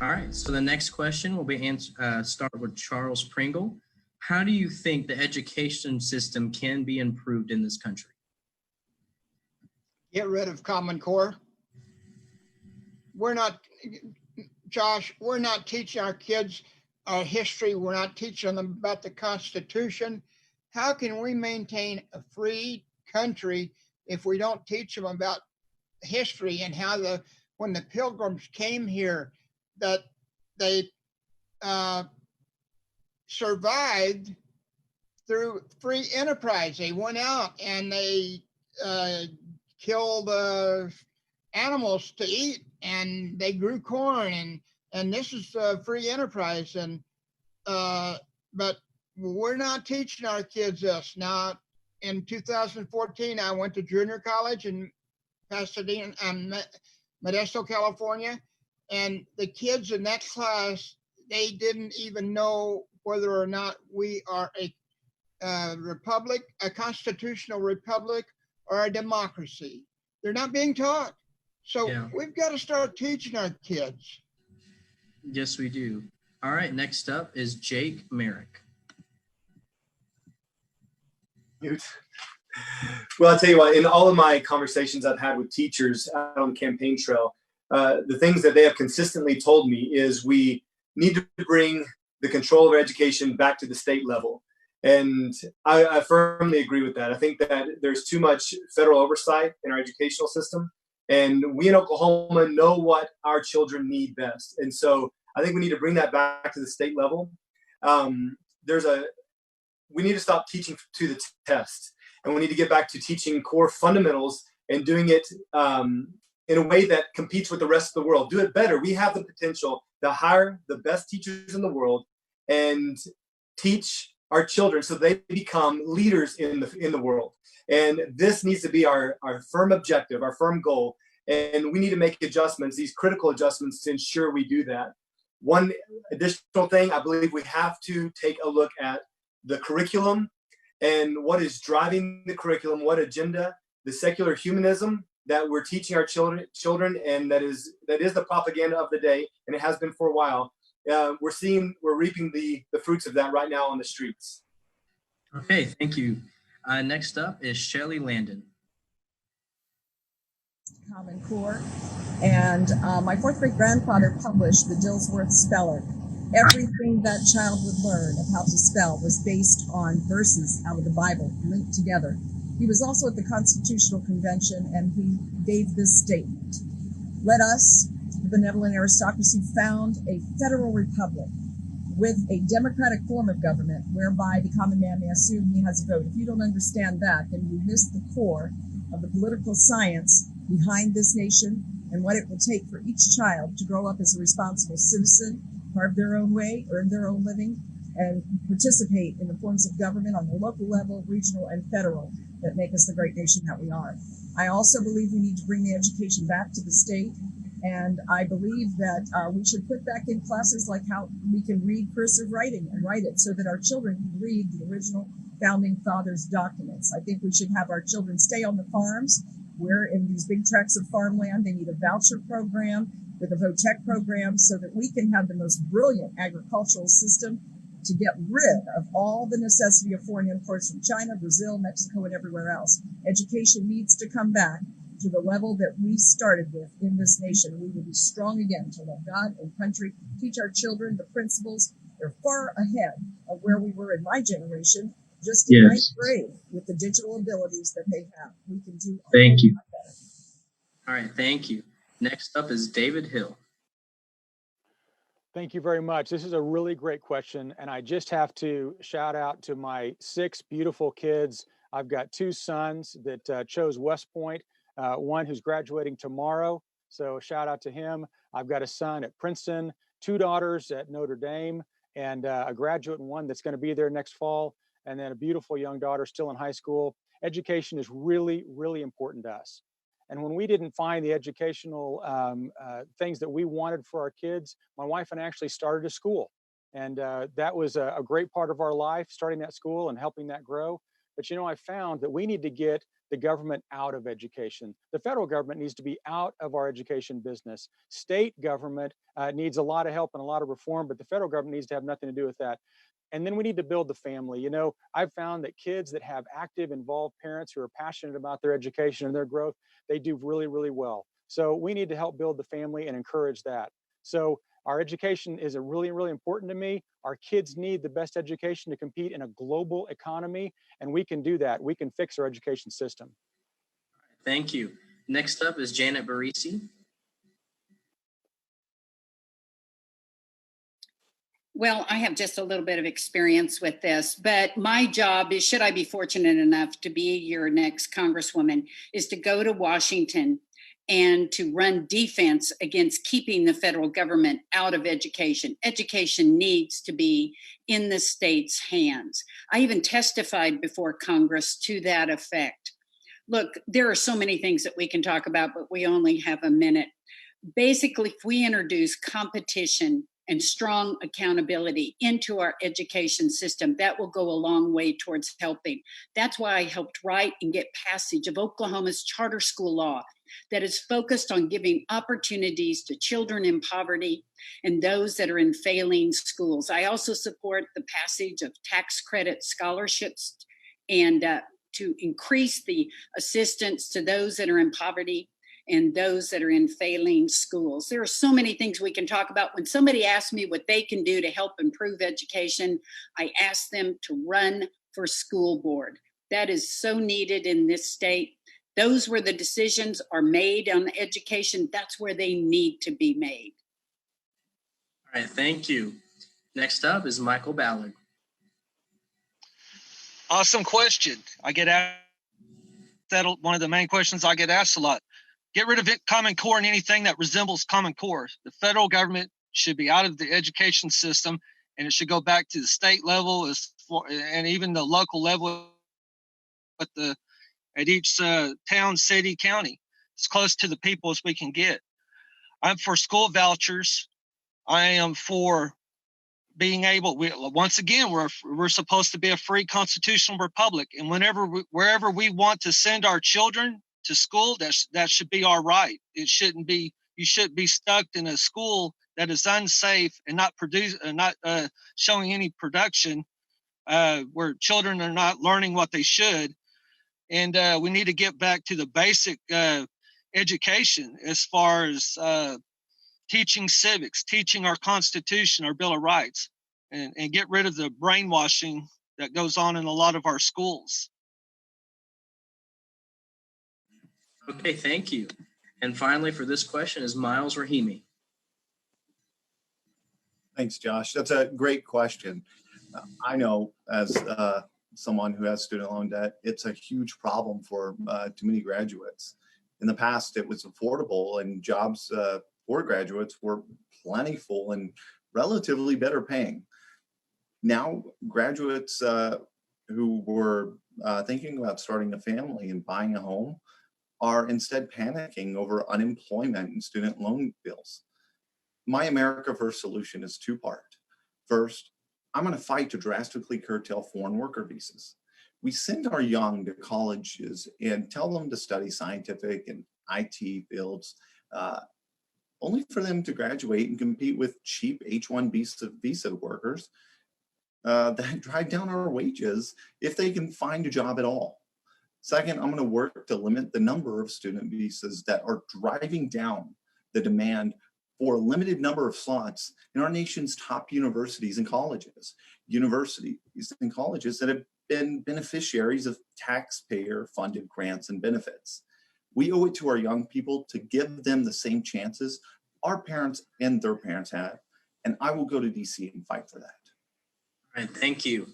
All right, so the next question will be start with Charles Pringle. How do you think the education system can be improved in this country? Get rid of Common Core. Josh, we're not teaching our kids our history. We're not teaching them about the Constitution. How can we maintain a free country if we don't teach them about history and how when the Pilgrims came here, that they survived through free enterprise? They went out and they killed animals to eat, and they grew corn, and this is free enterprise. And but we're not teaching our kids this. Now, in 2014, I went to junior college in Pasadena, Modesto, California, and the kids in that class, they didn't even know whether or not we are a republic, a constitutional republic, or a democracy. They're not being taught. So we've got to start teaching our kids. Yes, we do. All right, next up is Jake Merrick. Well, I'll tell you what, in all of my conversations I've had with teachers out on the campaign trail, the things that they have consistently told me is we need to bring the control of education back to the state level. And I firmly agree with that. I think that there's too much federal oversight in our educational system. And we in Oklahoma know what our children need best. And so I think we need to bring that back to the state level. We need to stop teaching to the test. And we need to get back to teaching core fundamentals and doing it in a way that competes with the rest of the world. Do it better. We have the potential to hire the best teachers in the world and teach our children so they become leaders in the world. And this needs to be our firm objective, our firm goal. And we need to make adjustments, these critical adjustments, to ensure we do that. One additional thing, I believe we have to take a look at the curriculum and what is driving the curriculum, what agenda, the secular humanism that we're teaching our children, and that is the propaganda of the day, and it has been for a while. We're reaping the fruits of that right now on the streets. Okay, thank you. Next up is Shelli Landon. Common Core, and my fourth great grandfather published the Dillsworth Speller. Everything that child would learn of how to spell was based on verses out of the Bible linked together. He was also at the Constitutional Convention, and he gave this statement: "Let us, the benevolent aristocracy, found a federal republic with a democratic form of government whereby the common man may assume he has a vote." If you don't understand that, then you miss the core of the political science behind this nation and what it will take for each child to grow up as a responsible citizen, carve their own way, earn their own living, and participate in the forms of government on the local level, regional, and federal that make us the great nation that we are. I also believe we need to bring the education back to the state, and I believe that we should put back in classes like how we can read cursive writing and write it so that our children can read the original founding fathers' documents. I think we should have our children stay on the farms. We're in these big tracts of farmland. They need a voucher program with a VOTEC program so that we can have the most brilliant agricultural system to get rid of all the necessity of foreign imports from China, Brazil, Mexico, and everywhere else. Education needs to come back to the level that we started with in this nation. We will be strong again to love God and country, teach our children the principles. They're far ahead of where we were in my generation, just in ninth grade, with the digital abilities that they have. We can do Thank you. Better. All right, thank you. Next up is David Hill. Thank you very much. This is a really great question, and I just have to shout out to my 6 beautiful kids. I've got 2 sons that chose West Point, one who's graduating tomorrow, so shout out to him. I've got a son at Princeton, 2 daughters at Notre Dame, and a graduate and one that's going to be there next fall, and then a beautiful young daughter still in high school. Education is really, really important to us. And when we didn't find the educational things that we wanted for our kids, my wife and I actually started a school. And that was a great part of our life, starting that school and helping that grow. But, you know, I found that we need to get the government out of education. The federal government needs to be out of our education business. State government needs a lot of help and a lot of reform, but the federal government needs to have nothing to do with that. And then we need to build the family. You know, I've found that kids that have active, involved parents who are passionate about their education and their growth, they do really, really well. So we need to help build the family and encourage that. So our education is really, really important to me. Our kids need the best education to compete in a global economy, and we can do that. We can fix our education system. Thank you. Next up is Janet Barresi. Well, I have just a little bit of experience with this, but my job is, should I be fortunate enough to be your next Congresswoman, is to go to Washington and to run defense against keeping the federal government out of education. Education needs to be in the state's hands. I even testified before Congress to that effect. Look, there are so many things that we can talk about, but we only have a minute. Basically, if we introduce competition and strong accountability into our education system, that will go a long way towards helping. That's why I helped write and get passage of Oklahoma's charter school law that is focused on giving opportunities to children in poverty and those that are in failing schools. I also support the passage of tax credit scholarships and to increase the assistance to those that are in poverty and those that are in failing schools. There are so many things we can talk about. When somebody asks me what they can do to help improve education, I ask them to run for school board. That is so needed in this state. Those where the decisions are made on education, that's where they need to be made. All right, thank you. Next up is Michael Ballard. Awesome question. I get asked that, one of the main questions I get asked a lot. Get rid of Common Core and anything that resembles Common Core. The federal government should be out of the education system, and it should go back to the state level and even the local level at each town, city, county, as close to the people as we can get. I'm for school vouchers. I am for being able, once again, we're supposed to be a free constitutional republic, and wherever we want to send our children to school, that should be our right. It shouldn't be. You shouldn't be stuck in a school that is unsafe and not showing any production, where children are not learning what they should. And we need to get back to the basic education as far as teaching civics, teaching our Constitution, our Bill of Rights, and get rid of the brainwashing that goes on in a lot of our schools. Okay, thank you. And finally, for this question is Miles Rahimi. Thanks, Josh. That's a great question. I know as someone who has student loan debt, it's a huge problem for too many graduates. In the past, it was affordable and jobs for graduates were plentiful and relatively better paying. Now, graduates who were thinking about starting a family and buying a home are instead panicking over unemployment and student loan bills. My America First solution is two-part. First, I'm going to fight to drastically curtail foreign worker visas. We send our young to colleges and tell them to study scientific and IT fields, only for them to graduate and compete with cheap H-1 visa workers that drive down our wages if they can find a job at all. Second, I'm going to work to limit the number of student visas that are driving down the demand for a limited number of slots in our nation's top universities and colleges. Universities and colleges that have been beneficiaries of taxpayer-funded grants and benefits. We owe it to our young people to give them the same chances our parents and their parents had, and I will go to DC and fight for that. All right, thank you.